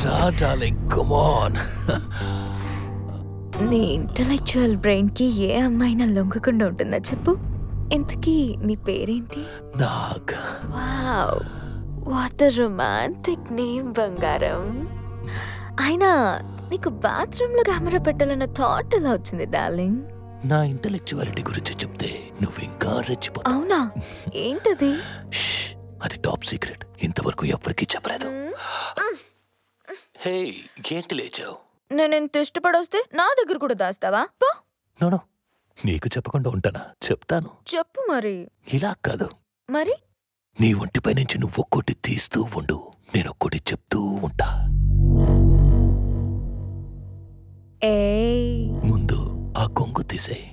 రా darling, come on. నీ intellectual brain కి ఏ అమ్మాయినా లొంగకుండా ఉంటుందా చెప్పు? ఇంతకీ నీ పేరేంటి? Nag. Wow, what a romantic name బంగారం. అయినా నీకు బాత్రూమ్ లో కెమెరా పెట్టాలన్న థాట్ ఎలా వచ్చింది డార్లింగ్? నా ఇంటెలెక్చువాలిటీ గురించి చెప్తే నువ్వు ఇంకా రెచ్చిపోతావు. అవునా? ఏంటది? అది టాప్ సీక్రెట్, ఇంతవరకు ఎవరికీ చెప్పలేదు. హే, ఏంటి లేచావు? నేను ఇంత ఇష్టపడొస్తే నా దగ్గర కూడా దాస్తావా? నో, నీకు చెప్పకుండా ఉంటానా? చెప్తాను. చెప్పు మరి. ఇలా కాదు. మరి నీ ఒంటిపై నుంచి నువ్వు ఒక్కోటి తీస్తూ ఉండు, నేను ఒక్కోటి చెప్తూ ఉంటా. ఏయ్, ముందు ఆ కొంగు తీసేయ్.